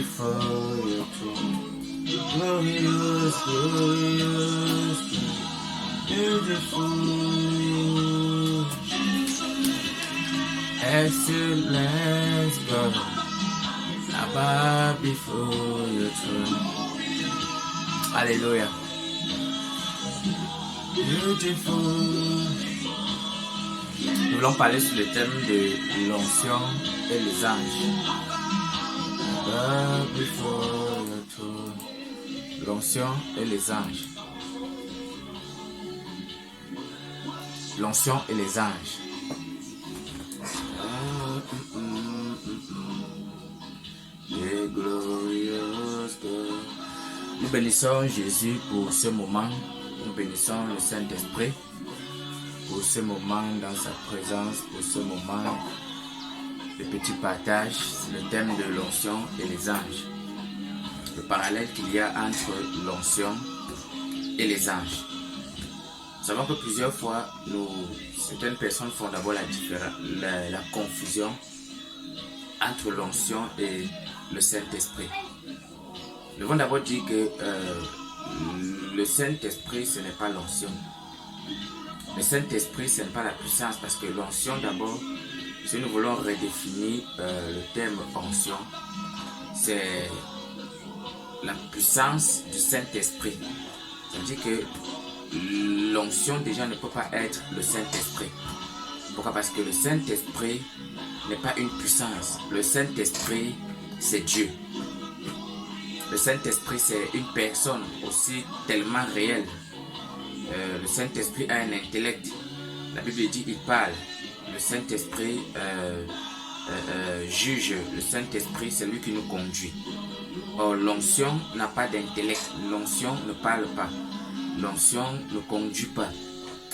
before your throne. Glorious, glorious, beautiful, excellent God, I bow before your throne. Alléluia. Beautiful. Nous voulons parler sur le thème de l'onction et les anges. Before your throne. L'onction et les anges. L'onction et les anges. Nous bénissons Jésus pour ce moment. Nous bénissons le Saint-Esprit pour ce moment dans sa présence, pour ce moment de petit partage sur le thème de l'onction et les anges. Le parallèle qu'il y a entre l'onction et les anges. Nous savons que plusieurs fois, certaines personnes font d'abord la confusion entre l'onction et le Saint-Esprit. Nous devons d'abord dire que le Saint-Esprit, ce n'est pas l'onction. Le Saint-Esprit, ce n'est pas la puissance, parce que l'onction, d'abord, si nous voulons redéfinir le terme onction, c'est la puissance du Saint-Esprit. Ça veut dire que l'onction déjà ne peut pas être le Saint-Esprit. Pourquoi? Parce que le Saint-Esprit n'est pas une puissance. Le Saint-Esprit, c'est Dieu. Le Saint-Esprit, c'est une personne aussi tellement réelle. Le Saint-Esprit a un intellect. La Bible dit il parle. Le Saint-Esprit juge. Le Saint-Esprit, c'est lui qui nous conduit. Or, l'onction n'a pas d'intellect. L'onction ne parle pas. L'onction ne conduit pas.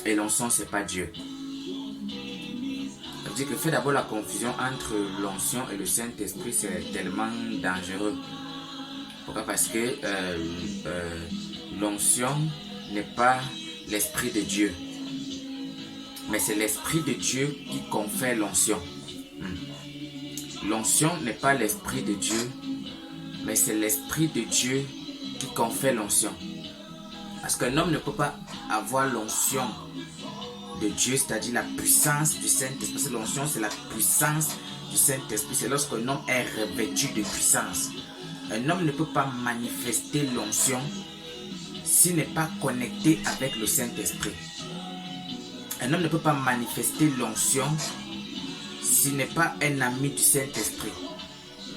Et l'onction, c'est pas Dieu. Ça veut dire que fait d'abord la confusion entre l'onction et le Saint-Esprit, c'est tellement dangereux. Pourquoi? Parce que l'onction n'est pas l'Esprit de Dieu. Mais c'est l'Esprit de Dieu qui confère l'onction. L'onction n'est pas l'Esprit de Dieu, mais c'est l'Esprit de Dieu qui confère l'onction. Parce qu'un homme ne peut pas avoir l'onction de Dieu, c'est-à-dire la puissance du Saint-Esprit. Parce que l'onction, c'est la puissance du Saint-Esprit. C'est lorsqu'un homme est revêtu de puissance. Un homme ne peut pas manifester l'onction s'il n'est pas connecté avec le Saint-Esprit. Un homme ne peut pas manifester l'onction s'il n'est pas un ami du Saint-Esprit.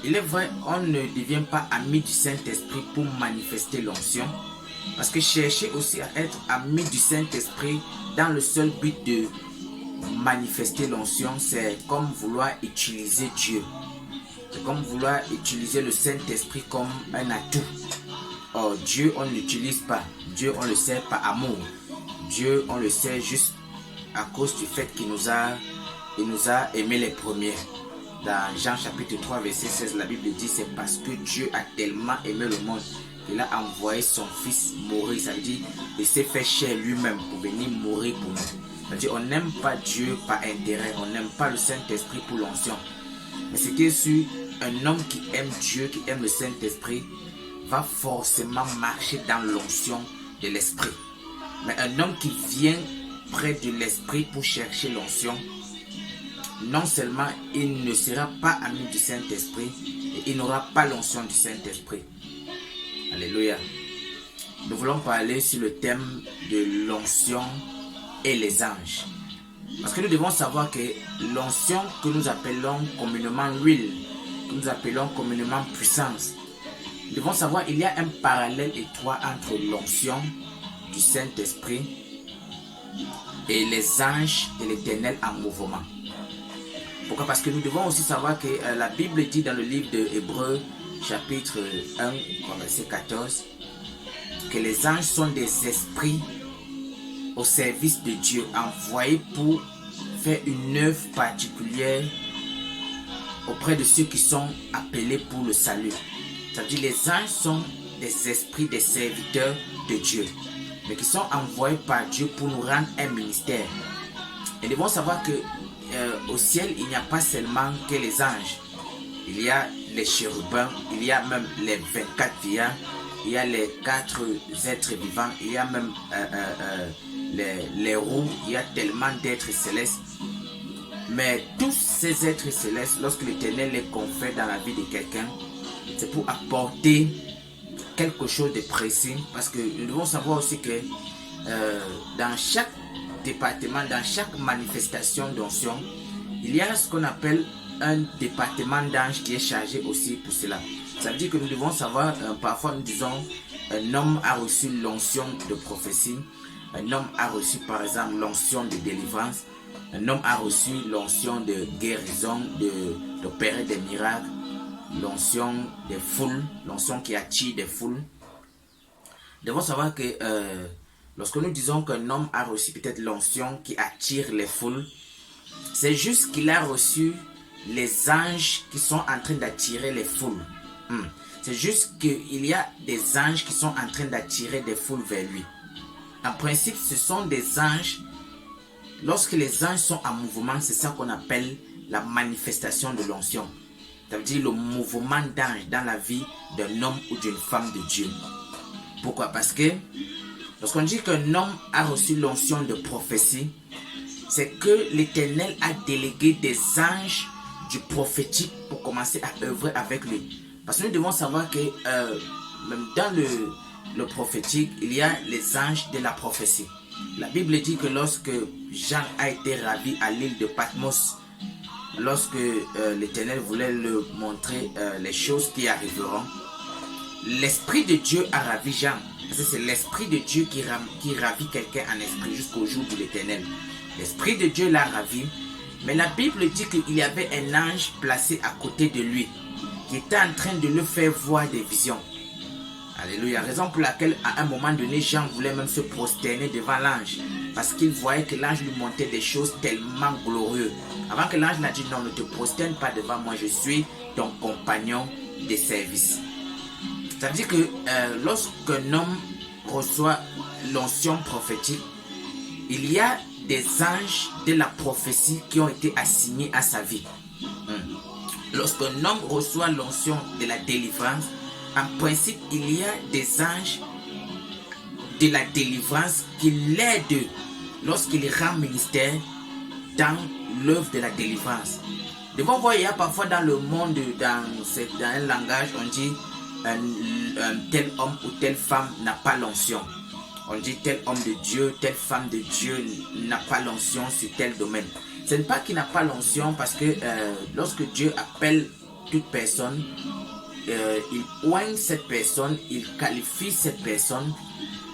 Il est vrai, on ne devient pas ami du Saint-Esprit pour manifester l'onction. Parce que chercher aussi à être ami du Saint-Esprit dans le seul but de manifester l'onction, c'est comme vouloir utiliser Dieu. C'est comme vouloir utiliser le Saint-Esprit comme un atout. Or, Dieu, on ne l'utilise pas. Dieu, on le sait par amour. Dieu, on le sait juste à cause du fait qu'il nous a aimés les premiers. Dans Jean chapitre 3, verset 16, la Bible dit c'est parce que Dieu a tellement aimé le monde qu'il a envoyé son Fils mourir. Ça veut dire qu'il s'est fait chair lui-même pour venir mourir pour nous. Ça veut dire on n'aime pas Dieu par intérêt. On n'aime pas le Saint-Esprit pour l'onction. Mais ce qui est sûr, un homme qui aime Dieu, qui aime le Saint-Esprit, va forcément marcher dans l'onction de l'Esprit. Mais un homme qui vient près de l'Esprit pour chercher l'onction, non seulement il ne sera pas ami du Saint-Esprit, et il n'aura pas l'onction du Saint-Esprit. Alléluia. Nous voulons parler sur le thème de l'onction et les anges. Parce que nous devons savoir que l'onction que nous appelons communément l'huile, que nous appelons communément puissance, nous devons savoir qu'il y a un parallèle étroit entre l'onction du Saint-Esprit et les anges de l'Éternel en mouvement. Pourquoi? Parce que nous devons aussi savoir que la Bible dit dans le livre de Hébreux, chapitre 1, verset 14, que les anges sont des esprits au service de Dieu, envoyés pour faire une œuvre particulière auprès de ceux qui sont appelés pour le salut. Ça veut dire les anges sont des esprits, des serviteurs de Dieu, mais qui sont envoyés par Dieu pour nous rendre un ministère. Et nous devons savoir que au ciel, il n'y a pas seulement que les anges. Il y a les chérubins, il y a même les 24 vieillards, il y a les 4 êtres vivants, il y a même les roues, il y a tellement d'êtres célestes. Mais tous ces êtres célestes, lorsque l'Éternel les confère dans la vie de quelqu'un, c'est pour apporter quelque chose de précis. Parce que nous devons savoir aussi que dans chaque département, dans chaque manifestation d'onction, il y a ce qu'on appelle un département d'anges qui est chargé aussi pour cela. Ça veut dire que nous devons savoir, parfois nous disons, un homme a reçu l'onction de prophétie, un homme a reçu par exemple l'onction de délivrance, un homme a reçu l'onction de guérison, d'opérer des miracles, l'onction des foules, l'onction qui attire des foules. Nous devons savoir que lorsque nous disons qu'un homme a reçu peut-être l'onction qui attire les foules, c'est juste qu'il a reçu les anges qui sont en train d'attirer les foules. C'est juste qu'il y a des anges qui sont en train d'attirer des foules vers lui. En principe, ce sont des anges. Lorsque les anges sont en mouvement, c'est ça qu'on appelle la manifestation de l'onction. Ça veut dire le mouvement d'ange dans la vie d'un homme ou d'une femme de Dieu. Pourquoi? Parce que lorsqu'on dit qu'un homme a reçu l'onction de prophétie, c'est que l'Éternel a délégué des anges du prophétique pour commencer à œuvrer avec lui. Parce que nous devons savoir que même dans le prophétique, il y a les anges de la prophétie. La Bible dit que lorsque Jean a été ravi à l'île de Patmos, lorsque l'Éternel voulait lui montrer les choses qui arriveront, l'Esprit de Dieu a ravi Jean. Parce que c'est l'Esprit de Dieu qui ravit quelqu'un en esprit jusqu'au jour de l'Éternel. L'Esprit de Dieu l'a ravi. Mais la Bible dit qu'il y avait un ange placé à côté de lui qui était en train de le faire voir des visions. Alléluia. Raison pour laquelle à un moment donné, Jean voulait même se prosterner devant l'ange. Parce qu'il voyait que l'ange lui montrait des choses tellement glorieuses. Avant que l'ange n'a dit non, ne te prosterne pas devant moi, je suis ton compagnon de service. Ça veut dire que lorsqu'un homme reçoit l'onction prophétique, il y a des anges de la prophétie qui ont été assignés à sa vie. Lorsqu'un homme reçoit l'onction de la délivrance, en principe, il y a des anges de la délivrance qui l'aident lorsqu'il rend ministère dans l'œuvre de la délivrance. Devons voir, il y a parfois dans le monde, dans un langage, on dit un tel homme ou telle femme n'a pas l'onction. On dit tel homme de Dieu, telle femme de Dieu n'a pas l'onction sur tel domaine. Ce n'est pas qu'il n'a pas l'onction parce que lorsque Dieu appelle toute personne, il oigne cette personne, il qualifie cette personne.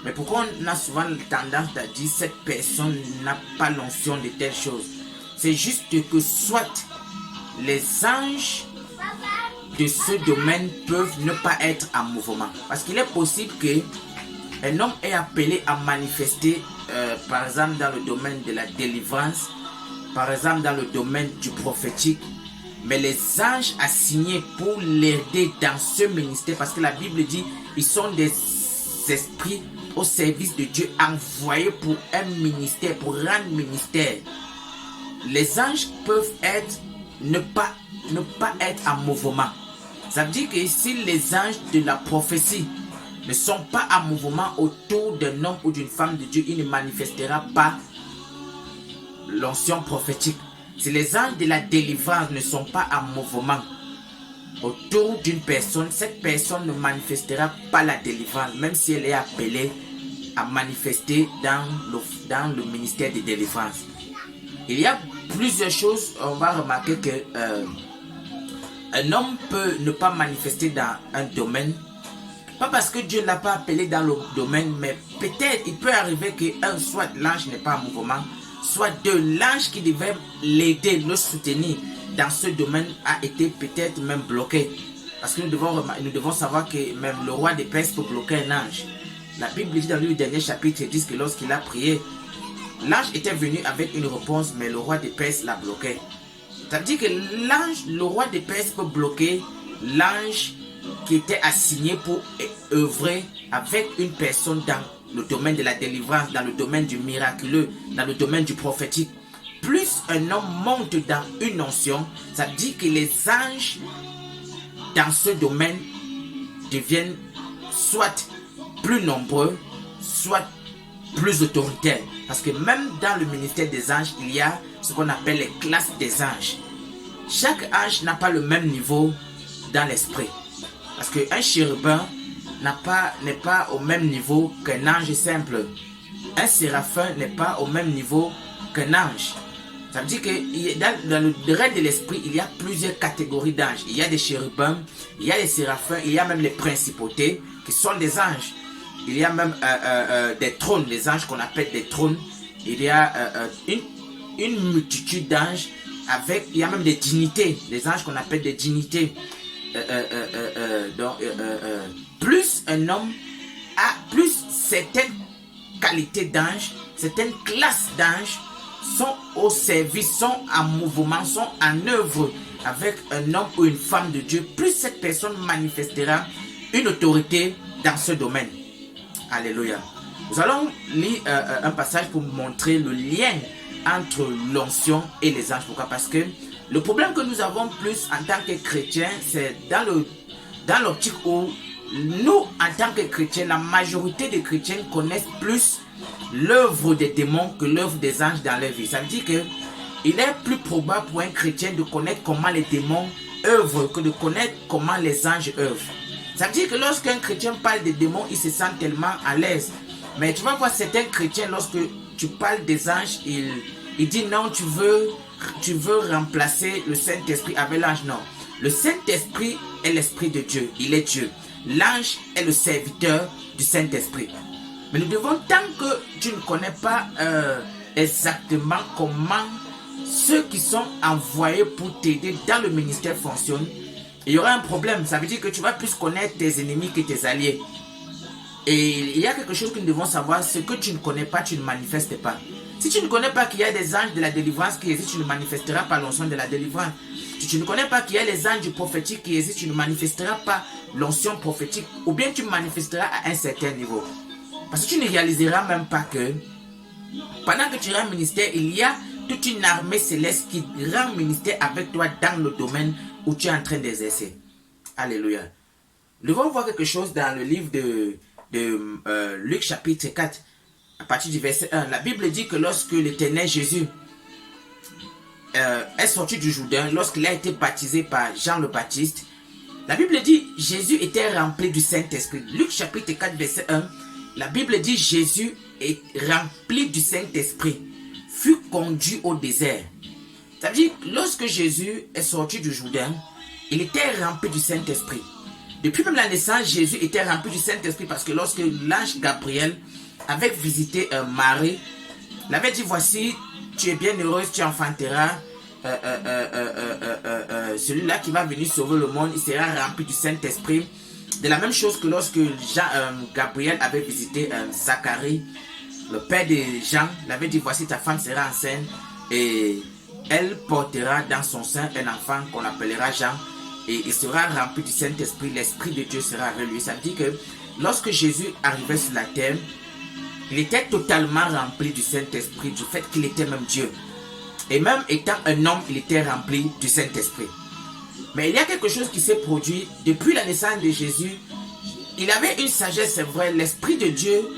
Mais pourquoi on a souvent tendance à dire cette personne n'a pas l'onction de telle chose? C'est juste que soit les anges de ce domaine peuvent ne pas être en mouvement. Parce qu'il est possible qu'un homme est appelé à manifester, par exemple dans le domaine de la délivrance, par exemple dans le domaine du prophétique, mais les anges assignés pour l'aider dans ce ministère, parce que la Bible dit ils sont des esprits au service de Dieu envoyés pour un ministère, pour rendre ministère. Les anges peuvent ne pas être en mouvement. Ça veut dire que si les anges de la prophétie ne sont pas en mouvement autour d'un homme ou d'une femme de Dieu, il ne manifestera pas l'onction prophétique. Si les anges de la délivrance ne sont pas en mouvement autour d'une personne, cette personne ne manifestera pas la délivrance, même si elle est appelée à manifester dans le ministère de délivrance. Il y a plusieurs choses. On va remarquer que un homme peut ne pas manifester dans un domaine, pas parce que Dieu ne l'a pas appelé dans le domaine, mais peut-être il peut arriver que soit l'ange n'est pas en mouvement, soit l'ange qui devait l'aider, le soutenir dans ce domaine a été peut-être même bloqué. Parce que nous devons savoir que même le roi des Perses peut bloquer un ange. La Bible dit dans le dernier chapitre, dit que lorsqu'il a prié, l'ange était venu avec une réponse, mais le roi des Perses l'a bloqué. Ça veut dire que le roi des Perses peut bloquer l'ange qui était assigné pour œuvrer avec une personne dans le domaine de la délivrance, dans le domaine du miraculeux, dans le domaine du prophétique. Plus un homme monte dans une onction, ça dit que les anges dans ce domaine deviennent soit plus nombreux, soit plus autoritaires. Parce que même dans le ministère des anges, il y a ce qu'on appelle les classes des anges. Chaque ange n'a pas le même niveau dans l'esprit. Parce qu'un chérubin n'est pas au même niveau qu'un ange simple. Un séraphin n'est pas au même niveau qu'un ange. Ça veut dire que dans le règne de l'esprit, il y a plusieurs catégories d'anges. Il y a des chérubins, il y a des séraphins, il y a même les principautés qui sont des anges. Il y a même des trônes, les anges qu'on appelle des trônes. Il y a une multitude d'anges avec, il y a même des dignités, les anges qu'on appelle des dignités. Plus un homme a plus certaines qualités d'anges, certaines classes d'anges sont au service, sont en mouvement, sont en œuvre avec un homme ou une femme de Dieu, plus cette personne manifestera une autorité dans ce domaine. Alléluia. Nous allons lire un passage pour montrer le lien entre l'onction et les anges. Pourquoi? Parce que le problème que nous avons plus en tant que chrétiens, c'est dans l'optique où nous, en tant que chrétiens, la majorité des chrétiens connaissent plus l'œuvre des démons que l'œuvre des anges dans leur vie. Ça veut dire qu'il est plus probable pour un chrétien de connaître comment les démons œuvrent que de connaître comment les anges œuvrent. Ça veut dire que lorsqu'un chrétien parle des démons, il se sent tellement à l'aise. Mais tu vas voir certains chrétiens, lorsque tu parles des anges, il dit non, tu veux remplacer le Saint-Esprit avec l'ange. Non, le Saint-Esprit est l'Esprit de Dieu, il est Dieu. L'ange est le serviteur du Saint-Esprit. Mais nous devons, tant que tu ne connais pas exactement comment ceux qui sont envoyés pour t'aider dans le ministère fonctionnent, il y aura un problème. Ça veut dire que tu vas plus connaître tes ennemis que tes alliés. Et il y a quelque chose que nous devons savoir, ce que tu ne connais pas, tu ne manifestes pas. Si tu ne connais pas qu'il y a des anges de la délivrance qui existent, tu ne manifesteras pas l'onction de la délivrance. Si tu ne connais pas qu'il y a les anges prophétiques qui existent, tu ne manifesteras pas l'onction prophétique. Ou bien tu manifesteras à un certain niveau. Parce que tu ne réaliseras même pas que pendant que tu rends ministère, il y a toute une armée céleste qui rend ministère avec toi dans le domaine où tu es en train d'exercer. Alléluia. Nous devons voir quelque chose dans le livre de Luc chapitre 4, à partir du verset 1. La Bible dit que lorsque l'Éternel Jésus est sorti du Jourdain, lorsqu'il a été baptisé par Jean le Baptiste, la Bible dit Jésus était rempli du Saint-Esprit. Luc chapitre 4 verset 1, la Bible dit Jésus est rempli du Saint-Esprit, fut conduit au désert. Ça veut dire lorsque Jésus est sorti du Jourdain, il était rempli du Saint-Esprit. Depuis même la naissance, Jésus était rempli du Saint-Esprit parce que lorsque l'ange Gabriel avait visité Marie, il avait dit voici, tu es bien heureuse, tu enfanteras celui-là qui va venir sauver le monde, il sera rempli du Saint-Esprit. De la même chose que lorsque Gabriel avait visité Zacharie, le père de Jean, il avait dit voici ta femme sera enceinte et elle portera dans son sein un enfant qu'on appellera Jean. Et il sera rempli du Saint-Esprit, l'Esprit de Dieu sera avec lui. Ça veut dire que lorsque Jésus arrivait sur la terre, il était totalement rempli du Saint-Esprit, du fait qu'il était même Dieu. Et même étant un homme, il était rempli du Saint-Esprit. Mais il y a quelque chose qui s'est produit depuis la naissance de Jésus. Il avait une sagesse, c'est vrai. L'Esprit de Dieu,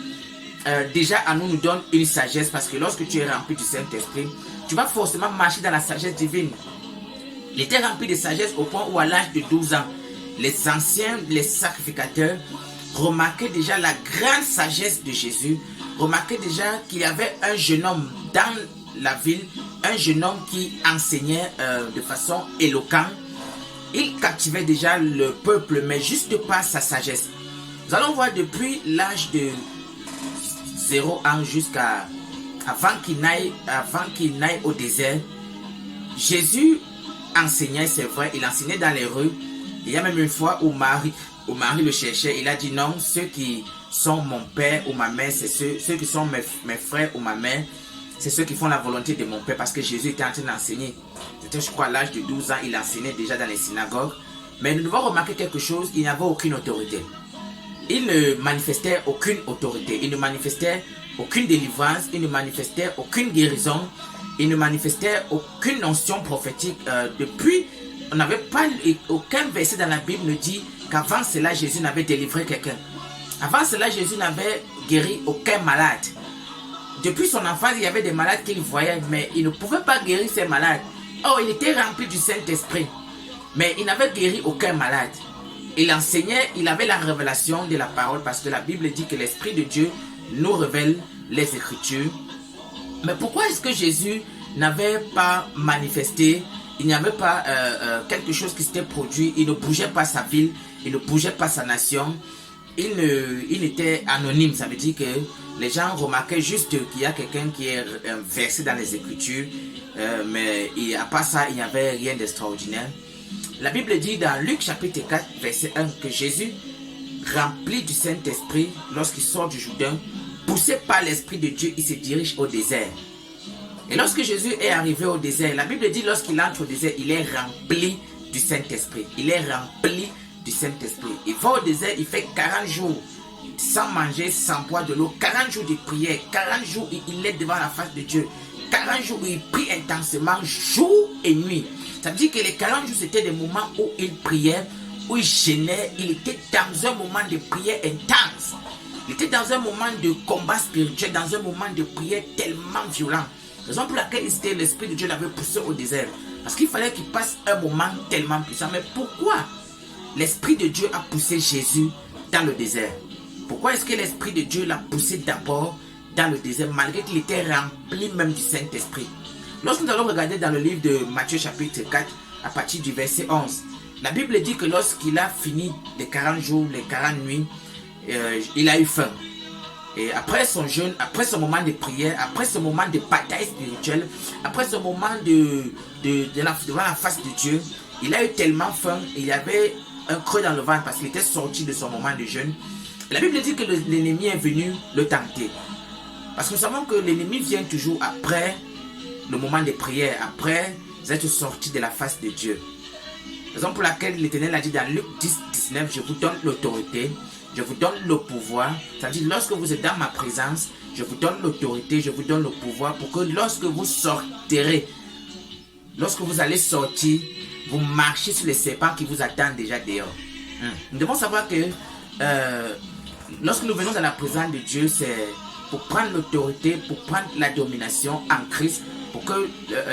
déjà à nous donne une sagesse, parce que lorsque tu es rempli du Saint-Esprit, tu vas forcément marcher dans la sagesse divine. Il était rempli de sagesse au point où à l'âge de 12 ans, les anciens, les sacrificateurs, remarquaient déjà la grande sagesse de Jésus, remarquaient déjà qu'il y avait un jeune homme dans la ville, un jeune homme qui enseignait de façon éloquente. Il captivait déjà le peuple, mais juste par sa sagesse. Nous allons voir depuis l'âge de 0 ans jusqu'à avant qu'il n'aille au désert, Jésus enseignait, c'est vrai, il enseignait dans les rues. Il y a même une fois où Marie le cherchait, il a dit non, ceux qui sont mon père ou ma mère, c'est ceux qui sont mes frères ou ma mère, c'est ceux qui font la volonté de mon père, parce que Jésus était en train d'enseigner. C'était, je crois, à l'âge de 12 ans, il enseignait déjà dans les synagogues. Mais nous devons remarquer quelque chose, il n'avait aucune autorité. Il ne manifestait aucune autorité, il ne manifestait aucune délivrance, il ne manifestait aucune guérison, il ne manifestait aucune notion prophétique depuis on n'avait pas, aucun verset dans la Bible ne dit qu'avant cela, Jésus n'avait délivré quelqu'un. Avant cela, Jésus n'avait guéri aucun malade. Depuis son enfance, il y avait des malades qu'il voyait, mais il ne pouvait pas guérir ces malades. Oh, il était rempli du Saint-Esprit, mais il n'avait guéri aucun malade. Il enseignait, il avait la révélation de la parole, parce que la Bible dit que l'Esprit de Dieu nous révèle les Écritures. Mais pourquoi est-ce que Jésus n'avait pas manifesté, il n'y avait pas quelque chose qui s'était produit, il ne bougeait pas sa ville, il ne bougeait pas sa nation, il était anonyme, ça veut dire que les gens remarquaient juste qu'il y a quelqu'un qui est versé dans les Écritures, mais à part ça, il n'y avait rien d'extraordinaire. La Bible dit dans Luc chapitre 4, verset 1, que Jésus, rempli du Saint-Esprit, lorsqu'il sort du Jourdain, poussé par l'Esprit de Dieu, il se dirige au désert. Et lorsque Jésus est arrivé au désert, la Bible dit lorsqu'il entre au désert, il est rempli du Saint-Esprit. Il est rempli du Saint-Esprit. Il va au désert, il fait 40 jours sans manger, sans boire de l'eau, 40 jours de prière, 40 jours il est devant la face de Dieu, 40 jours où il prie intensément, jour et nuit. Ça veut dire que les 40 jours, c'était des moments où il priait, où il gênait, il était dans un moment de prière intense. Il était dans un moment de combat spirituel, dans un moment de prière tellement violent. Raison pour laquelle l'Esprit de Dieu l'avait poussé au désert. Parce qu'il fallait qu'il passe un moment tellement puissant. Mais pourquoi l'Esprit de Dieu a poussé Jésus dans le désert? Pourquoi est-ce que l'Esprit de Dieu l'a poussé d'abord dans le désert, malgré qu'il était rempli même du Saint-Esprit? Lorsque nous allons regarder dans le livre de Matthieu chapitre 4, à partir du verset 11, la Bible dit que lorsqu'il a fini les 40 jours, les 40 nuits, il a eu faim. Et après son jeûne, après ce moment de prière, après ce moment de bataille spirituelle, après ce moment devant la face de Dieu, il a eu tellement faim, il y avait un creux dans le ventre parce qu'il était sorti de son moment de jeûne. La Bible dit que l'ennemi est venu le tenter. Parce que nous savons que l'ennemi vient toujours après le moment de prière, après être sorti de la face de Dieu. Raison pour laquelle l'Éternel a dit dans Luc 10, 19, je vous donne l'autorité, je vous donne le pouvoir. C'est-à-dire, lorsque vous êtes dans ma présence, je vous donne l'autorité, je vous donne le pouvoir pour que lorsque vous sortirez, lorsque vous allez sortir, vous marchez sur les serpents qui vous attendent déjà dehors. Nous devons savoir que lorsque nous venons dans la présence de Dieu, c'est pour prendre l'autorité, pour prendre la domination en Christ, pour que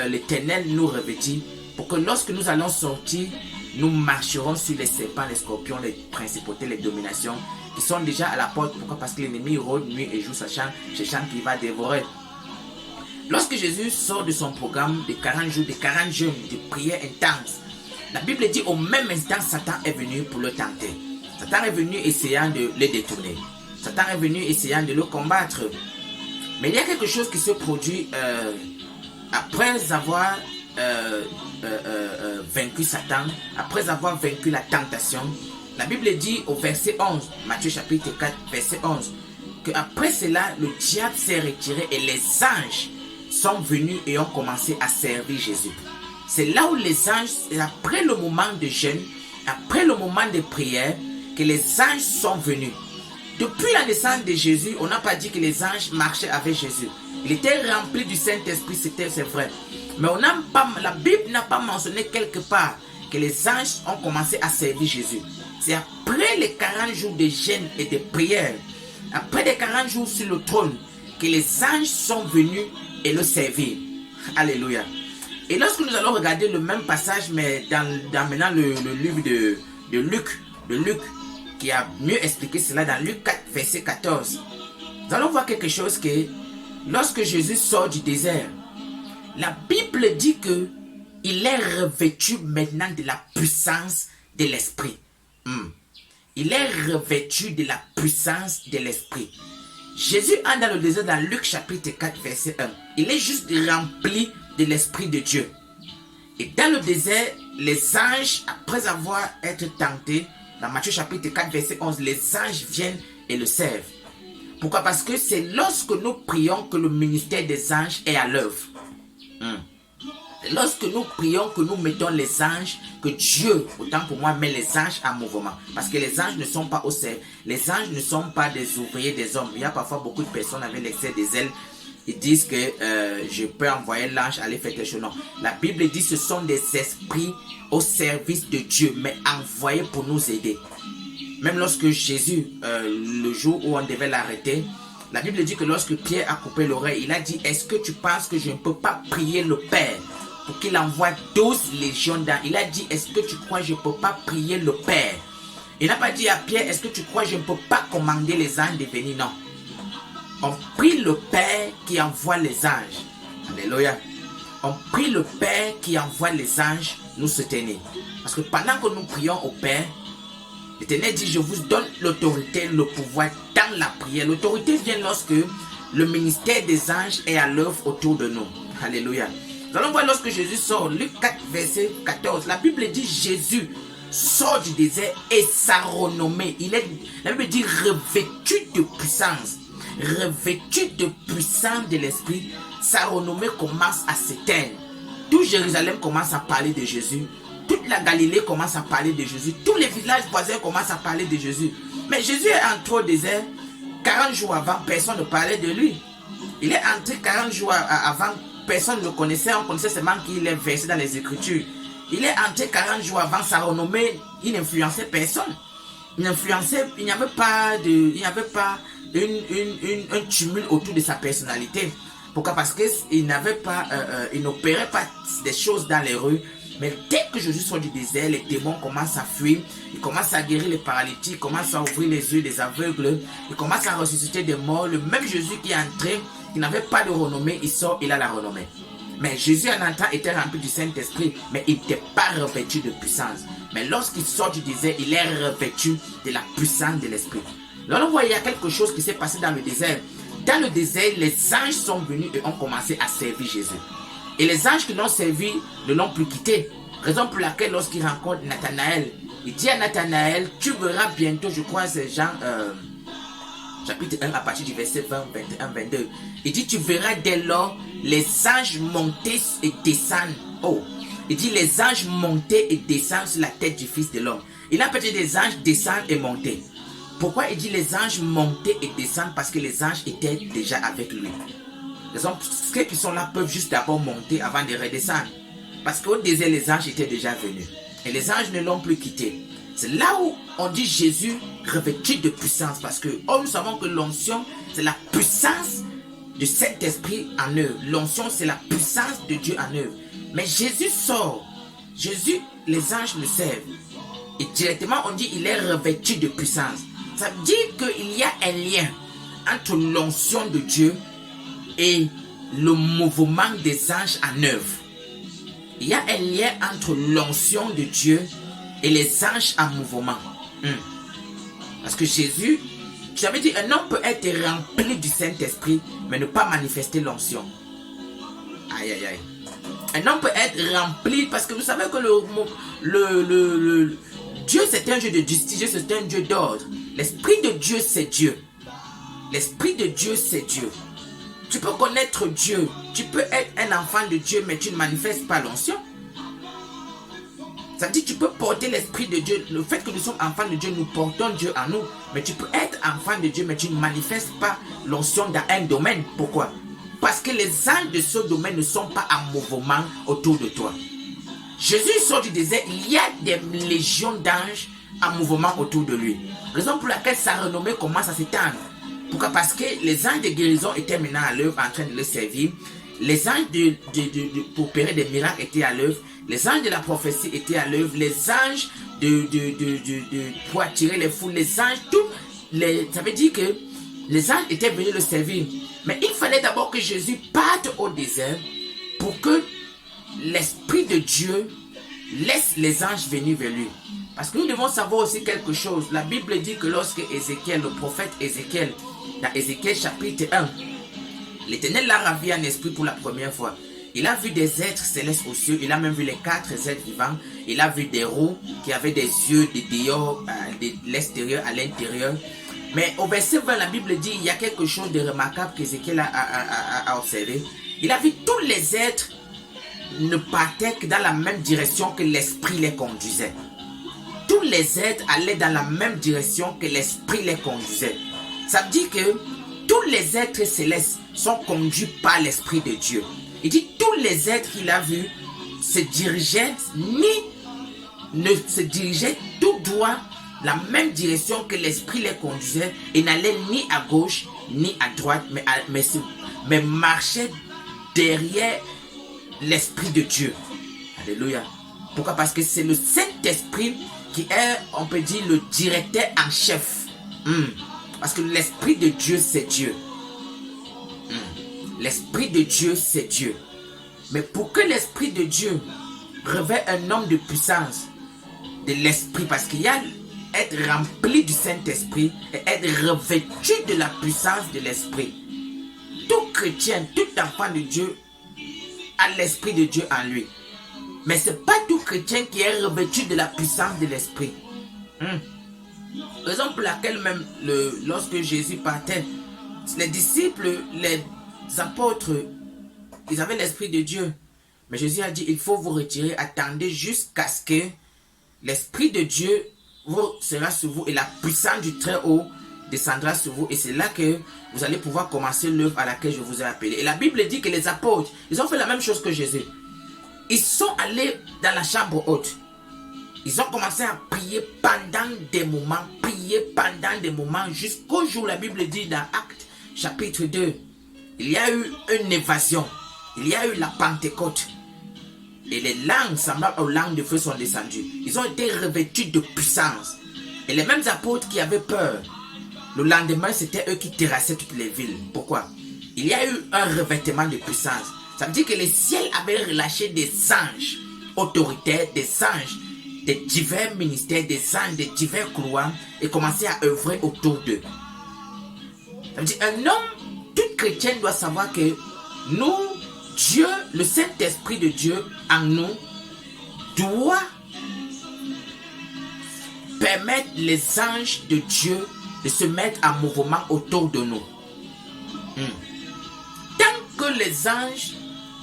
l'Éternel nous revêtit, pour que lorsque nous allons sortir, nous marcherons sur les serpents, les scorpions, les principautés, les dominations qui sont déjà à la porte. Pourquoi? Parce que l'ennemi rôde nuit et jour, sachant qu'il va dévorer. Lorsque Jésus sort de son programme de 40 jours, de 40 jeûnes, de prière intense, la Bible dit au même instant, Satan est venu pour le tenter. Satan est venu essayant de le détourner. Satan est venu essayant de le combattre. Mais il y a quelque chose qui se produit après avoir vaincu Satan, après avoir vaincu la tentation. La Bible dit au verset 11, Matthieu chapitre 4, verset 11, qu'après cela, le diable s'est retiré et les anges sont venus et ont commencé à servir Jésus. C'est là où les anges, après le moment de jeûne, après le moment de prière, que les anges sont venus. Depuis la naissance de Jésus, on n'a pas dit que les anges marchaient avec Jésus. Il était rempli du Saint-Esprit, c'est vrai. Mais la Bible n'a pas mentionné quelque part que les anges ont commencé à servir Jésus. C'est après les 40 jours de jeûne et de prière, après les 40 jours sur le trône, que les anges sont venus et le servir. Alléluia. Et lorsque nous allons regarder le même passage, mais dans maintenant le livre de Luc, qui a mieux expliqué cela dans Luc 4, verset 14, nous allons voir quelque chose que lorsque Jésus sort du désert, la Bible dit que il est revêtu maintenant de la puissance de l'Esprit. Il est revêtu de la puissance de l'Esprit. Jésus entre dans le désert dans Luc chapitre 4, verset 1. Il est juste rempli de l'Esprit de Dieu. Et dans le désert, les anges, après avoir été tentés, dans Matthieu chapitre 4, verset 11, les anges viennent et le servent. Pourquoi? Parce que c'est lorsque nous prions que le ministère des anges est à l'œuvre. lorsque nous prions, que nous mettons les anges, que Dieu, autant pour moi, met les anges en mouvement. Parce que les anges ne sont pas au cerf. Les anges ne sont pas des ouvriers des hommes. Il y a parfois beaucoup de personnes avec l'excès des ailes. Ils disent que je peux envoyer l'ange aller faire quelque chose. Non. La Bible dit que ce sont des esprits au service de Dieu, mais envoyés pour nous aider. Même lorsque Jésus, le jour où on devait l'arrêter, la Bible dit que lorsque Pierre a coupé l'oreille, il a dit, est-ce que tu penses que je ne peux pas prier le Père pour qu'il envoie 12 légions d'anges? Il a dit, est-ce que tu crois que je ne peux pas prier le Père? Il n'a pas dit à Pierre, est-ce que tu crois que je ne peux pas commander les anges de venir? Non. On prie le Père qui envoie les anges. Alléluia. On prie le Père qui envoie les anges nous soutenir. Parce que pendant que nous prions au Père, l'Éternel dit, je vous donne l'autorité, le pouvoir dans la prière. L'autorité vient lorsque le ministère des anges est à l'œuvre autour de nous. Alléluia. Nous allons voir lorsque Jésus sort, Luc 4, verset 14. La Bible dit, Jésus sort du désert et sa renommée. La Bible dit, revêtu de puissance. Revêtu de puissance de l'esprit, sa renommée commence à s'éteindre. Tout Jérusalem commence à parler de Jésus. Toute la Galilée commence à parler de Jésus. Tous les villages voisins commencent à parler de Jésus. Mais Jésus est entré au désert 40 jours avant, personne ne parlait de lui. Il est entré 40 jours avant, personne ne le connaissait. On connaissait seulement qu'il est versé dans les Écritures. Il est entré 40 jours avant, sa renommée, il n'influençait personne. Il n'y avait pas un tumulte autour de sa personnalité. Pourquoi? Parce qu'il n'opérait pas des choses dans les rues. Mais dès que Jésus sort du désert, les démons commencent à fuir. Il commence à guérir les paralytiques. Il commence à ouvrir les yeux des aveugles. Il commence à ressusciter des morts. Le même Jésus qui est entré, qui n'avait pas de renommée, il sort, il a la renommée. Mais Jésus en entrant était rempli du Saint-Esprit, mais il n'était pas revêtu de puissance. Mais lorsqu'il sort du désert, il est revêtu de la puissance de l'Esprit. Là, on voit qu'il y a quelque chose qui s'est passé dans le désert. Dans le désert, les anges sont venus et ont commencé à servir Jésus. Et les anges qui l'ont servi ne l'ont plus quitté. Raison pour laquelle lorsqu'il rencontre Nathanaël, il dit à Nathanaël, tu verras bientôt, je crois c'est Jean chapitre 1 à partir du verset 20, 21, 22. Il dit, tu verras dès lors les anges monter et descendre. Oh, il dit les anges monter et descendre sur la tête du Fils de l'homme. Il a peut-être des anges descendre et monter. Pourquoi il dit les anges monter et descendre? Parce que les anges étaient déjà avec lui. Ceux qui sont là peuvent juste d'abord monter avant de redescendre. Parce qu'au désert, les anges étaient déjà venus. Et les anges ne l'ont plus quitté. C'est là où on dit Jésus revêtu de puissance. Parce que nous savons que l'onction, c'est la puissance de cet esprit en œuvre. L'onction, c'est la puissance de Dieu en œuvre. Mais Jésus sort. Jésus, les anges le servent. Et directement, on dit il est revêtu de puissance. Ça veut dire qu'il y a un lien entre l'onction de Dieu et le mouvement des anges en œuvre. Il y a un lien entre l'onction de Dieu et les anges en mouvement. Parce que Jésus, j'avais dit, un homme peut être rempli du Saint-Esprit, mais ne pas manifester l'onction. Aïe, aïe, aïe. Un homme peut être rempli, parce que vous savez que Dieu c'est un Dieu de justice, Dieu c'est un Dieu d'ordre. L'Esprit de Dieu c'est Dieu. L'Esprit de Dieu c'est Dieu. Tu peux connaître Dieu, tu peux être un enfant de Dieu, mais tu ne manifestes pas l'onction. Ça veut dire que tu peux porter l'Esprit de Dieu. Le fait que nous sommes enfants de Dieu, nous portons Dieu en nous. Mais tu peux être enfant de Dieu, mais tu ne manifestes pas l'onction dans un domaine. Pourquoi? Parce que les anges de ce domaine ne sont pas en mouvement autour de toi. Jésus sort du désert, il y a des légions d'anges en mouvement autour de lui. Raison pour laquelle sa renommée commence à s'étendre. Pourquoi? Parce que les anges de guérison étaient maintenant à l'œuvre en train de le servir. Les anges pour opérer des miracles étaient à l'œuvre. Les anges de la prophétie étaient à l'œuvre. Les anges pour attirer les foules. Les anges, ça veut dire que les anges étaient venus le servir. Mais il fallait d'abord que Jésus parte au désert pour que l'Esprit de Dieu laisse les anges venir vers lui. Parce que nous devons savoir aussi quelque chose. La Bible dit que lorsque Ézéchiel, le prophète Ézéchiel, dans Ézéchiel chapitre 1, l'Éternel l'a ravi en esprit pour la première fois. Il a vu des êtres célestes aux cieux. Il a même vu les 4 êtres vivants. Il a vu des roues qui avaient des yeux de dehors, de l'extérieur à l'intérieur. Mais au verset 20, la Bible dit il y a quelque chose de remarquable qu'Ézéchiel a observé. Il a vu tous les êtres ne partaient que dans la même direction que l'esprit les conduisait. Tous les êtres allaient dans la même direction que l'esprit les conduisait. Ça veut dire que tous les êtres célestes sont conduits par l'esprit de Dieu. Il dit tous les êtres qu'il a vus ne se dirigeaient tout droit la même direction que l'esprit les conduisait et n'allaient ni à gauche ni à droite, mais marchaient derrière l'esprit de Dieu. Alléluia. Pourquoi? Parce que c'est le Saint-Esprit qui est, on peut dire, le directeur en chef. Parce que l'esprit de Dieu, c'est Dieu. L'esprit de Dieu, c'est Dieu. Mais pour que l'esprit de Dieu revêt un homme de puissance, de l'esprit, parce qu'il y a être rempli du Saint-Esprit et être revêtu de la puissance de l'esprit. Tout chrétien, tout enfant de Dieu a l'esprit de Dieu en lui. Mais ce n'est pas tout chrétien qui est revêtu de la puissance de l'esprit. Raison pour laquelle même lorsque Jésus partait, les disciples, les apôtres, ils avaient l'esprit de Dieu. Mais Jésus a dit, il faut vous retirer, attendez jusqu'à ce que l'esprit de Dieu sera sur vous et la puissance du Très-Haut descendra sur vous. Et c'est là que vous allez pouvoir commencer l'œuvre à laquelle je vous ai appelé. Et la Bible dit que les apôtres, ils ont fait la même chose que Jésus. Ils sont allés dans la chambre haute. Ils ont commencé à prier pendant des moments, jusqu'au jour, la Bible dit dans Actes chapitre 2, il y a eu une évasion, il y a eu la Pentecôte. Et les langues semblables aux langues de feu sont descendues. Ils ont été revêtus de puissance. Et les mêmes apôtres qui avaient peur, le lendemain, c'était eux qui terrassaient toutes les villes. Pourquoi? Il y a eu un revêtement de puissance. Ça veut dire que le ciel avait relâché des anges autoritaires, des anges des divers ministères, des anges des divers couloirs et commençaient à œuvrer autour d'eux. Ça veut dire un homme, tout chrétien doit savoir que nous, Dieu, le Saint-Esprit de Dieu en nous, doit permettre les anges de Dieu de se mettre en mouvement autour de nous. Tant que les anges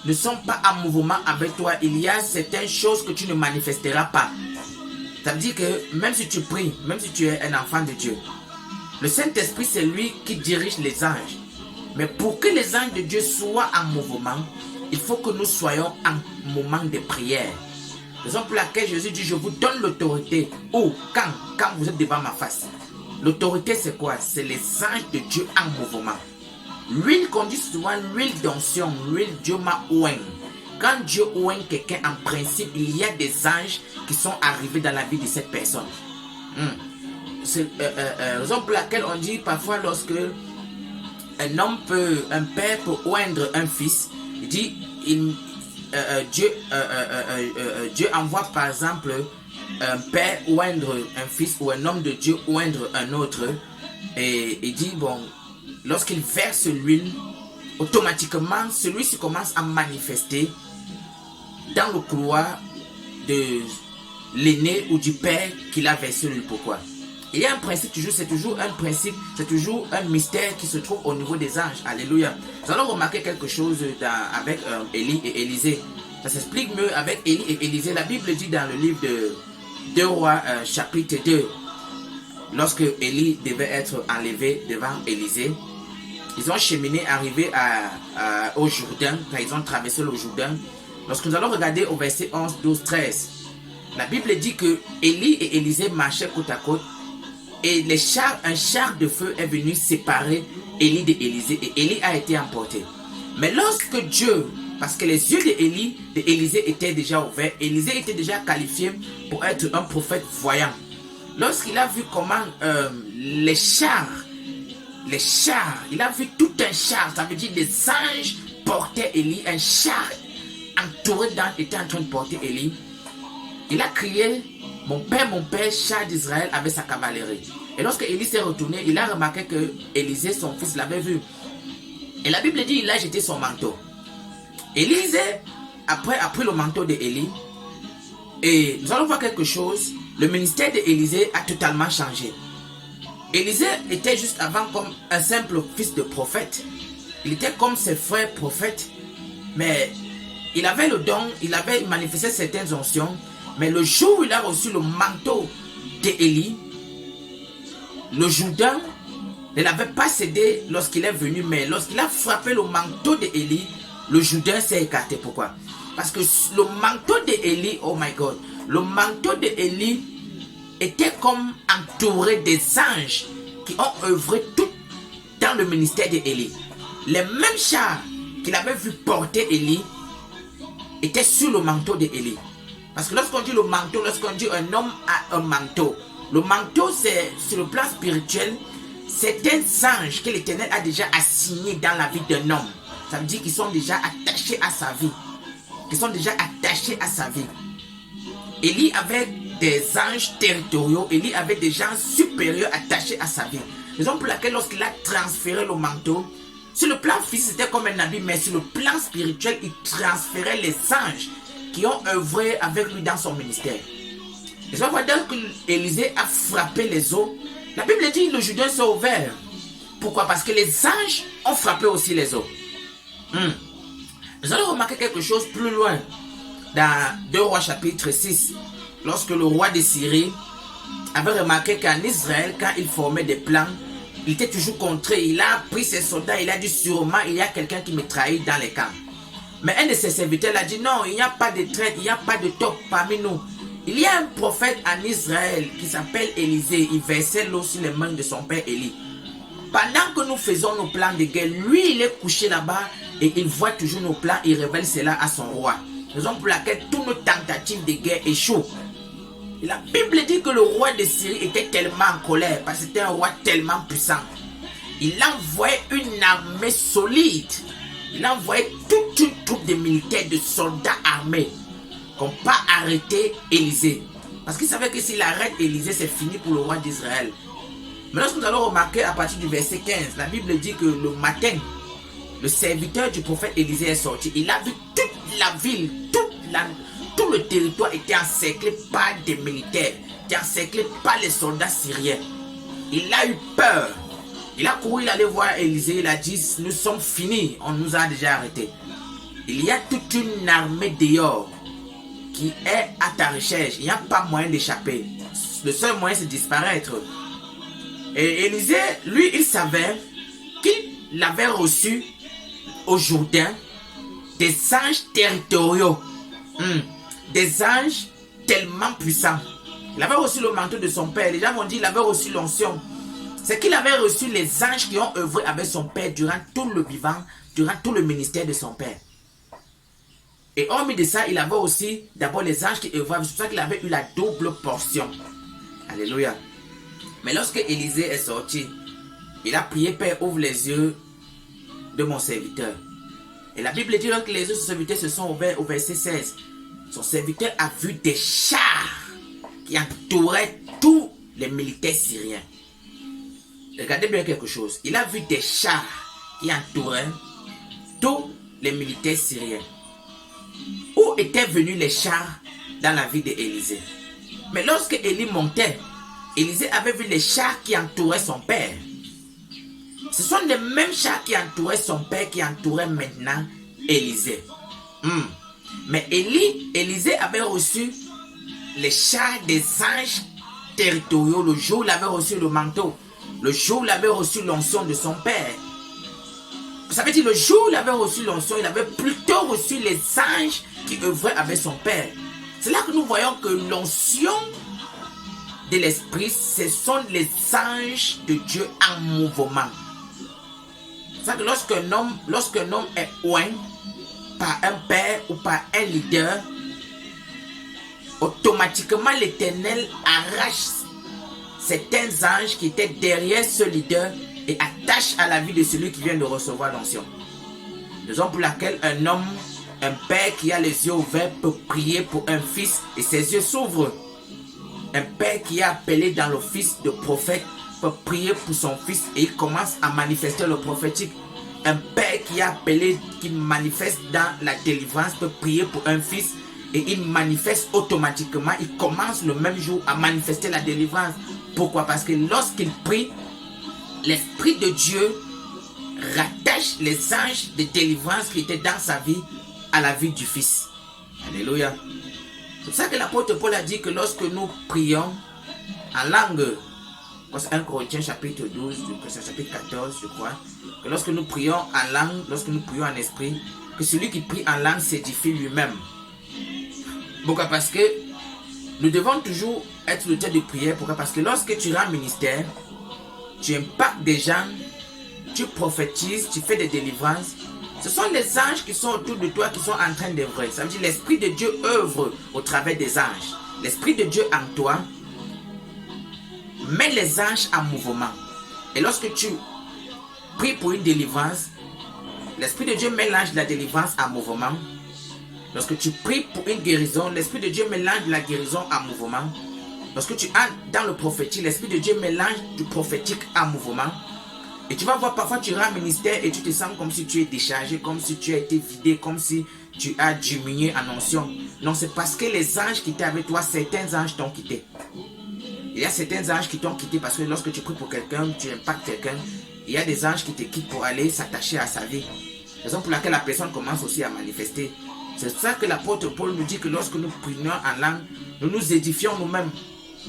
ne sont pas en mouvement avec toi, il y a certaines choses que tu ne manifesteras pas. Ça veut dire que même si tu pries, même si tu es un enfant de Dieu, le Saint-Esprit, c'est lui qui dirige les anges. Mais pour que les anges de Dieu soient en mouvement, il faut que nous soyons en moment de prière. Raison pour laquelle Jésus dit, je vous donne l'autorité. Où? Quand vous êtes devant ma face. L'autorité, c'est quoi? C'est les anges de Dieu en mouvement. L'huile qu'on dit souvent, l'huile d'onction, l'huile Dieu m'a oint. Quand Dieu oint quelqu'un, en principe, il y a des anges qui sont arrivés dans la vie de cette personne. C'est raison pour laquelle on dit parfois lorsque un père peut oindre un fils, il dit, Dieu envoie par exemple un père oindre un fils ou un homme de Dieu oindre un autre, et il dit bon, lorsqu'il verse l'huile, automatiquement celui-ci commence à manifester dans le couloir de l'aîné ou du père qui a versé l'huile. Pourquoi? Il y a un principe, c'est toujours un principe, c'est toujours un mystère qui se trouve au niveau des anges. Alléluia. Nous allons remarquer quelque chose avec Élie et Élisée. Ça s'explique mieux avec Élie et Élisée. La Bible dit dans le livre de 2 Rois, chapitre 2, lorsque Élie devait être enlevé devant Élisée, ils ont cheminé, arrivé au Jourdain, quand ils ont traversé le Jourdain. Lorsque nous allons regarder au verset 11, 12, 13, la Bible dit que Élie et Élisée marchaient côte à côte. Et un char de feu est venu séparer Élie d'Élisée et Élie a été emporté. Mais lorsque Dieu, parce que les yeux d'Élisée étaient déjà ouverts, Élisée était déjà qualifié pour être un prophète voyant. Lorsqu'il a vu comment les chars, il a vu tout un char, ça veut dire des anges portaient Élie, un char entouré d'anges était en train de porter Élie. Il a crié, mon père, char d'Israël avec sa cavalerie. Et lorsque Élie s'est retourné, il a remarqué que Élisée, son fils, l'avait vu. Et la Bible dit, il a jeté son manteau. Élisée, après, a pris le manteau d'Élie. Et nous allons voir quelque chose. Le ministère d'Élisée a totalement changé. Élisée était juste avant comme un simple fils de prophète. Il était comme ses frères prophètes. Mais il avait le don, il avait manifesté certaines onction, mais le jour où il a reçu le manteau d'Élie, le Jourdain ne l'avait pas cédé lorsqu'il est venu, mais lorsqu'il a frappé le manteau d'Élie, le Jourdain s'est écarté. Pourquoi? Parce que le manteau d'Élie, oh my God, le manteau d'Élie était comme entouré des anges qui ont œuvré tout dans le ministère d'Élie. Les mêmes chars qu'il avait vu porter Élie étaient sur le manteau d'Élie. Parce que lorsqu'on dit le manteau, lorsqu'on dit un homme a un manteau, le manteau, c'est sur le plan spirituel, c'est un ange que l'Éternel a déjà assigné dans la vie d'un homme. Ça veut dire qu'ils sont déjà attachés à sa vie. Qu'ils sont déjà attachés à sa vie. Élie avait des anges territoriaux, Élie avait des gens supérieurs attachés à sa vie. Raison pour laquelle lorsqu'il a transféré le manteau, sur le plan physique c'était comme un habit, mais sur le plan spirituel, il transférait les anges qui ont œuvré avec lui dans son ministère. Et ça veut dire que Élisée a frappé les eaux. La Bible dit que le Jourdain s'est ouvert. Pourquoi? Parce que les anges ont frappé aussi les eaux. Nous allons remarquer quelque chose plus loin. Dans 2 Rois chapitre 6, lorsque le roi de Syrie avait remarqué qu'en Israël, quand il formait des plans, il était toujours contré. Il a pris ses soldats, il a dit sûrement il y a quelqu'un qui me trahit dans les camps. Mais un de ses serviteurs a dit non, il n'y a pas de traître, il n'y a pas de top parmi nous. Il y a un prophète en Israël qui s'appelle Élisée. Il versait l'eau sur les mains de son père Élie. Pendant que nous faisons nos plans de guerre, lui il est couché là-bas et il voit toujours nos plans, il révèle cela à son roi. Raison pour laquelle toutes nos tentatives de guerre échouent. Et la Bible dit que le roi de Syrie était tellement en colère parce que c'était un roi tellement puissant. Il envoyait une armée solide. Il envoyait toute une troupe de militaires, de soldats armés qui n'ont pas arrêté Élisée. Parce qu'il savait que s'il arrête Élisée, c'est fini pour le roi d'Israël. Mais lorsque nous allons remarquer à partir du verset 15, la Bible dit que le matin, le serviteur du prophète Élisée est sorti. Il a vu toute la ville, tout le territoire était encerclé par des militaires, était encerclé par les soldats syriens. Il a eu peur. Il a couru, il allait voir Élisée, il a dit, nous sommes finis, on nous a déjà arrêtés. Il y a toute une armée dehors qui est à ta recherche. Il n'y a pas moyen d'échapper. Le seul moyen, c'est de disparaître. Et Élisée, lui, il savait qu'il avait reçu au Jourdain des anges territoriaux. Des anges tellement puissants. Il avait reçu le manteau de son père. Les gens m'ont dit qu'il avait reçu l'onction. C'est qu'il avait reçu les anges qui ont œuvré avec son père durant tout le vivant, durant tout le ministère de son père. Et hormis de ça, il avait aussi d'abord les anges qui œuvraient. C'est pour ça qu'il avait eu la double portion. Alléluia. Mais lorsque Élisée est sorti, il a prié, Père, ouvre les yeux de mon serviteur. Et la Bible dit que les yeux de son serviteur se sont ouverts au verset 16. Son serviteur a vu des chars qui entouraient tous les militaires syriens. Regardez bien quelque chose. Il a vu des chars qui entouraient tous les militaires syriens. Où étaient venus les chars dans la vie d'Élisée? Mais lorsque Élie montait, Élisée avait vu les chars qui entouraient son père. Ce sont les mêmes chars qui entouraient son père qui entouraient maintenant Élisée. Mais Élisée avait reçu les chars des anges territoriaux le jour où il avait reçu le manteau. Le jour où il avait reçu l'onction de son père. Vous savez, le jour où il avait reçu l'onction, il avait plutôt reçu les anges qui œuvraient avec son père. C'est là que nous voyons que l'onction de l'esprit, ce sont les anges de Dieu en mouvement. C'est ça que lorsqu'un homme est oint par un père ou par un leader, automatiquement l'Éternel arrache certains anges qui étaient derrière ce leader et attache à la vie de celui qui vient de recevoir l'onction. Raison pour laquelle un homme, un père qui a les yeux ouverts peut prier pour un fils et ses yeux s'ouvrent. Un père qui est appelé dans l'office de prophète peut prier pour son fils et il commence à manifester le prophétique. Un père qui est appelé, qui manifeste dans la délivrance peut prier pour un fils et il manifeste automatiquement. Il commence le même jour à manifester la délivrance. Pourquoi? Parce que lorsqu'il prie, l'Esprit de Dieu rattache les anges de délivrance qui étaient dans sa vie à la vie du Fils. Alléluia. C'est pour ça que l'apôtre Paul a dit que lorsque nous prions en langue, 1 Corinthiens chapitre 12, chapitre 14, je crois, que lorsque nous prions en langue, lorsque nous prions en esprit, que celui qui prie en langue s'édifie lui-même. Pourquoi? Parce que nous devons toujours être l'auteur de prière. Pourquoi? Parce que lorsque tu rends ministère, tu impactes des gens, tu prophétises, tu fais des délivrances. Ce sont les anges qui sont autour de toi qui sont en train d'œuvrer. Ça veut dire l'Esprit de Dieu œuvre au travers des anges. L'Esprit de Dieu en toi met les anges en mouvement. Et lorsque tu pries pour une délivrance, l'Esprit de Dieu met l'ange de la délivrance en mouvement. Lorsque tu pries pour une guérison, l'Esprit de Dieu met l'ange de la guérison en mouvement. Lorsque tu entres dans le prophétique, l'Esprit de Dieu met l'ange du prophétique en mouvement. Et tu vas voir, parfois tu rends ministère et tu te sens comme si tu es déchargé, comme si tu as été vidé, comme si tu as diminué en onction. Non, c'est parce que les anges qui étaient avec toi, certains anges t'ont quitté. Il y a certains anges qui t'ont quitté parce que lorsque tu pries pour quelqu'un, tu impactes quelqu'un. Il y a des anges qui te quittent pour aller s'attacher à sa vie. Raison pour laquelle la personne commence aussi à manifester. C'est pour ça que l'apôtre Paul nous dit que lorsque nous prions en langue, nous nous édifions nous-mêmes.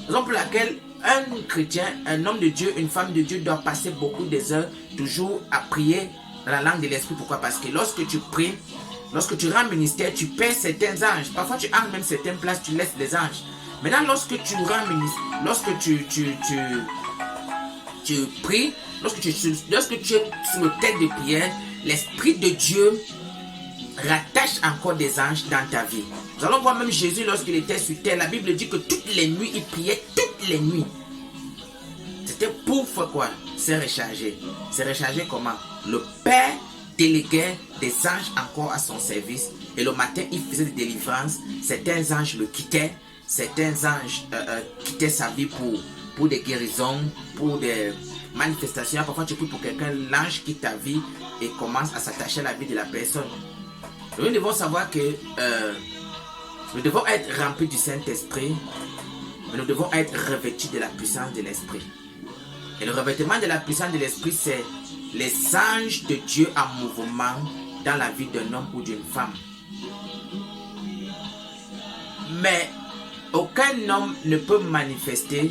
Raison pour laquelle un chrétien, un homme de Dieu, une femme de Dieu doit passer beaucoup des heures toujours à prier dans la langue de l'esprit. Pourquoi? Parce que lorsque tu pries, lorsque tu rends ministère, tu perds certains anges. Parfois tu entres même certaines places, tu laisses les anges. Maintenant lorsque tu rends ministère, lorsque tu pries, lorsque tu es sur le thème de prière, l'Esprit de Dieu rattache encore des anges dans ta vie. Nous allons voir même Jésus lorsqu'il était sur terre. La Bible dit que toutes les nuits, il priait toutes les nuits. C'était pour faire quoi? Se recharger. Se recharger comment? Le Père déléguait des anges encore à son service. Et le matin, il faisait des délivrances. Certains anges le quittaient. Certains anges quittaient sa vie pour des guérisons, pour des manifestations. Parfois, tu pries pour quelqu'un, l'ange quitte ta vie et commence à s'attacher à la vie de la personne. Nous devons savoir que nous devons être remplis du Saint-Esprit, mais nous devons être revêtus de la puissance de l'Esprit. Et le revêtement de la puissance de l'Esprit, c'est les anges de Dieu en mouvement dans la vie d'un homme ou d'une femme. Mais aucun homme ne peut manifester,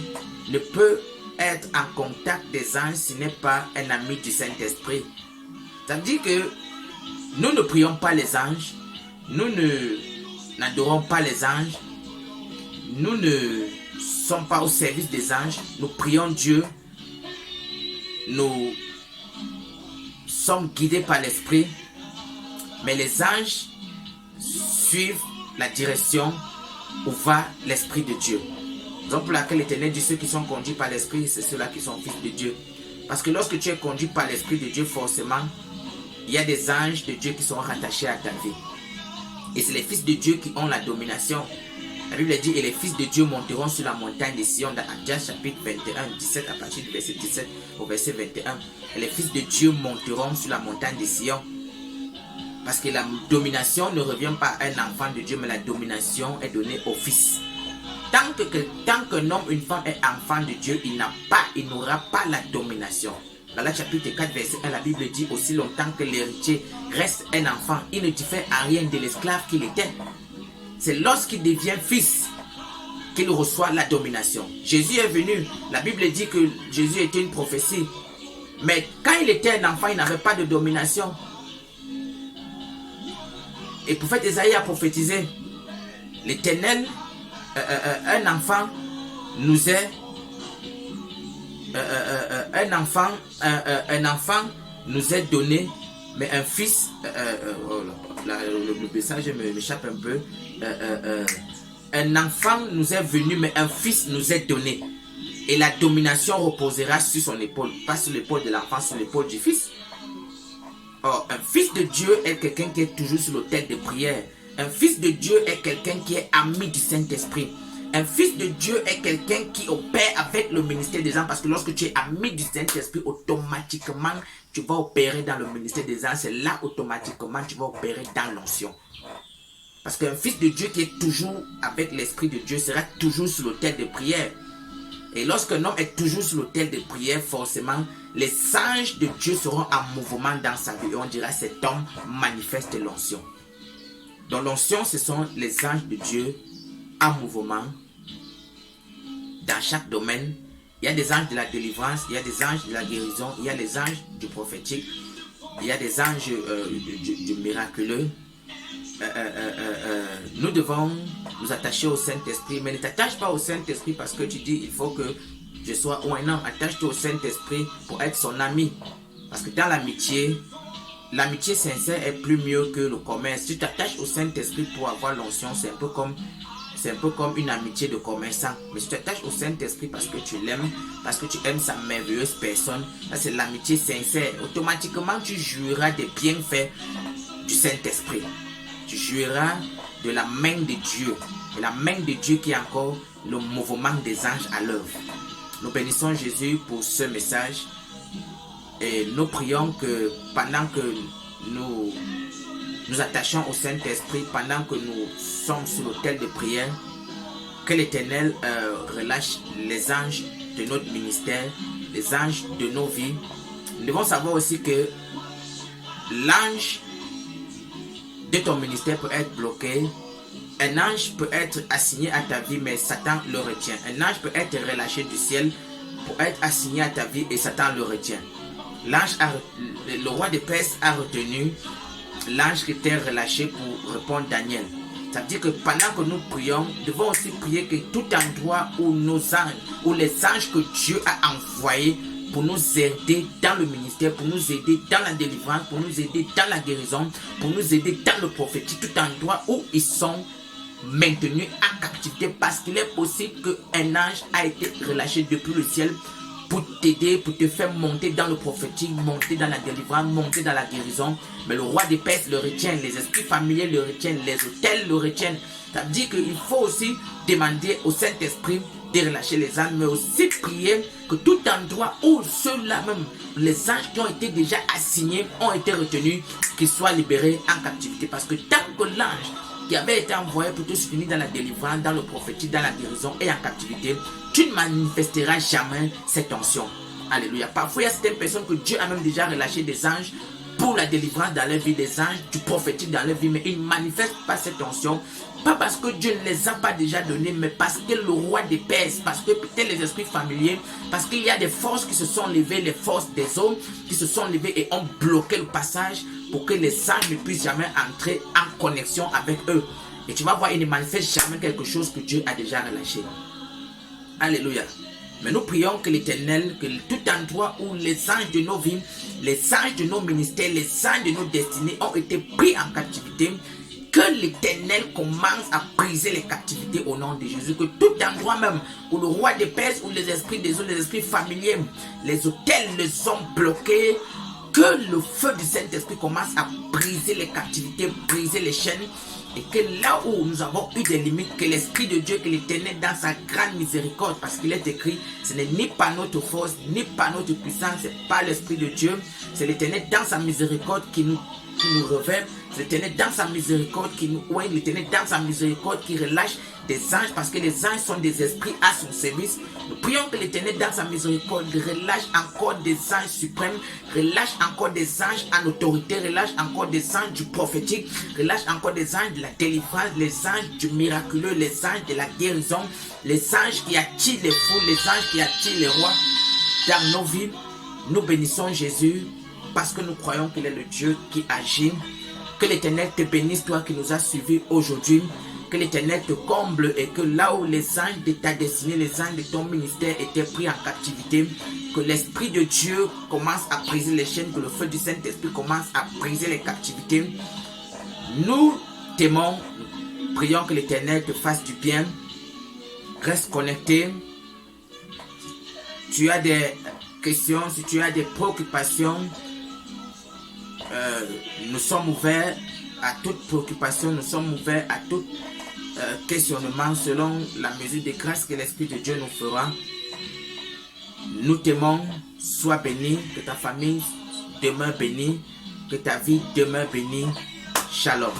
ne peut être en contact des anges s'il n'est pas un ami du Saint-Esprit. Ça veut dire que nous ne prions pas les anges, nous n'adorons pas les anges, nous ne sommes pas au service des anges, nous prions Dieu, nous sommes guidés par l'Esprit, mais les anges suivent la direction où va l'Esprit de Dieu. Donc pour laquelle l'Éternel dit ceux qui sont conduits par l'Esprit, c'est ceux-là qui sont fils de Dieu. Parce que lorsque tu es conduit par l'Esprit de Dieu, forcément, il y a des anges de Dieu qui sont rattachés à ta vie. Et c'est les fils de Dieu qui ont la domination. La Bible dit, et les fils de Dieu monteront sur la montagne de Sion, dans Ajax chapitre 21, 17, à partir du verset 17 au verset 21. Et les fils de Dieu monteront sur la montagne de Sion. Parce que la domination ne revient pas à un enfant de Dieu, mais la domination est donnée au fils. Tant qu'un homme, une femme est enfant de Dieu, il n'aura pas la domination. Dans le chapitre 4, verset 1, la Bible dit aussi longtemps que l'héritier reste un enfant, il ne diffère en rien de l'esclave qu'il était. C'est lorsqu'il devient fils qu'il reçoit la domination. Jésus est venu, la Bible dit que Jésus était une prophétie. Mais quand il était un enfant, il n'avait pas de domination. Et le prophète Isaïe a prophétisé. L'Éternel, un enfant nous est... un enfant nous est donné, mais un fils, le message m'échappe un peu, un enfant nous est venu, mais un fils nous est donné, et la domination reposera sur son épaule, pas sur l'épaule de l'enfant, sur l'épaule du fils. Or, un fils de Dieu est quelqu'un qui est toujours sur l'autel de prière. Un fils de Dieu est quelqu'un qui est ami du Saint-Esprit. Un fils de Dieu est quelqu'un qui opère avec le ministère des anges, parce que lorsque tu es ami du Saint-Esprit, automatiquement, tu vas opérer dans le ministère des anges. C'est là, automatiquement, tu vas opérer dans l'onction. Parce qu'un fils de Dieu qui est toujours avec l'Esprit de Dieu sera toujours sur l'autel de prière. Et lorsqu'un homme est toujours sur l'autel de prière, forcément, les anges de Dieu seront en mouvement dans sa vie. Et on dira, cet homme manifeste l'onction. Donc l'onction, ce sont les anges de Dieu en mouvement dans chaque domaine. Il y a des anges de la délivrance, il y a des anges de la guérison, il y a des anges du prophétique, il y a des anges du miraculeux. Nous devons nous attacher au Saint-Esprit, mais ne t'attache pas au Saint-Esprit parce que tu dis il faut que je sois ou un homme. Attache-toi au Saint-Esprit pour être son ami. Parce que dans l'amitié, l'amitié sincère est plus mieux que le commerce. Si tu t'attaches au Saint-Esprit pour avoir l'onction, c'est un peu comme une amitié de commerçant. Mais si tu t'attaches au Saint-Esprit parce que tu l'aimes, parce que tu aimes sa merveilleuse personne, ça c'est l'amitié sincère. Automatiquement, tu jouiras des bienfaits du Saint-Esprit. Tu jouiras de la main de Dieu. Et la main de Dieu qui est encore le mouvement des anges à l'œuvre. Nous bénissons Jésus pour ce message. Et nous prions que pendant que nous nous attachons au Saint-Esprit, pendant que nous sommes sur l'autel de prière, que l'Éternel relâche les anges de notre ministère, les anges de nos vies. Nous devons savoir aussi que l'ange de ton ministère peut être bloqué. Un ange peut être assigné à ta vie, mais Satan le retient. Un ange peut être relâché du ciel pour être assigné à ta vie et Satan le retient. Le roi de Perse a retenu l'ange qui était relâché pour répondre Daniel. Ça veut dire que pendant que nous prions, nous devons aussi prier que tout endroit où nos anges, où les anges que Dieu a envoyés pour nous aider dans le ministère, pour nous aider dans la délivrance, pour nous aider dans la guérison, pour nous aider dans le prophétique, tout endroit où ils sont maintenus en captivité, parce qu'il est possible qu'un ange a été relâché depuis le ciel pour t'aider, pour te faire monter dans le prophétique, monter dans la délivrance, monter dans la guérison. Mais le roi des Perses le retient, les esprits familiers le retiennent, les hôtels le retiennent. Ça veut dire qu'il faut aussi demander au Saint-Esprit de relâcher les anges, mais aussi prier que tout endroit où ceux-là même, les anges qui ont été déjà assignés, ont été retenus, qu'ils soient libérés en captivité. Parce que tant que l'ange qui avait été envoyé pour te soutenir dans la délivrance, dans le prophétique, dans la guérison et en captivité, tu ne manifesteras jamais cette onction. Alléluia. Parfois, il y a certaines personnes que Dieu a même déjà relâché des anges pour la délivrance dans leur vie, des anges du prophétique dans leur vie, mais ils ne manifestent pas cette onction. Pas parce que Dieu ne les a pas déjà donnés, mais parce que le roi des Perses, parce que peut-être les esprits familiers, parce qu'il y a des forces qui se sont levées, les forces des hommes qui se sont levées et ont bloqué le passage pour que les anges ne puissent jamais entrer en connexion avec eux. Et tu vas voir, ils ne manifestent jamais quelque chose que Dieu a déjà relâché. Alléluia. Mais nous prions que l'Éternel, que tout endroit où les anges de nos vies, les anges de nos ministères, les anges de nos destinées ont été pris en captivité, que l'Éternel commence à briser les captivités au nom de Jésus. Que tout endroit même où le roi des Perses, où les esprits des eaux, les esprits familiers, les hôtels les ont bloqués, que le feu du Saint-Esprit commence à briser les captivités, briser les chaînes. Et que là où nous avons eu des limites, que l'Esprit de Dieu, que l'Éternel dans sa grande miséricorde, parce qu'il est écrit, ce n'est ni par notre force, ni par notre puissance, c'est pas l'Esprit de Dieu, c'est l'Éternel dans sa miséricorde qui nous revêt, c'est l'Éternel dans sa miséricorde l'Éternel dans sa miséricorde qui relâche des anges, parce que les anges sont des esprits à son service. Nous prions que l'Éternel dans sa miséricorde relâche encore des anges suprêmes, relâche encore des anges en autorité, relâche encore des anges du prophétique, relâche encore des anges de la délivrance, les anges du miraculeux, les anges de la guérison, les anges qui attirent les fous, les anges qui attirent les rois dans nos vies. Nous bénissons Jésus parce que nous croyons qu'il est le Dieu qui agit. Que l'Éternel te bénisse, toi qui nous as suivis aujourd'hui. Que l'Éternel te comble et que là où les anges de ta destinée, les anges de ton ministère étaient pris en captivité, que l'Esprit de Dieu commence à briser les chaînes, que le feu du Saint-Esprit commence à briser les captivités. Nous t'aimons, nous prions que l'Éternel te fasse du bien. Reste connecté. Tu as des questions, si tu as des préoccupations, nous sommes ouverts à toute préoccupation, nous sommes ouverts à tout questionnement selon la mesure de grâce que l'Esprit de Dieu nous fera. Nous t'aimons, sois béni, que ta famille demeure bénie, que ta vie demeure bénie. Shalom.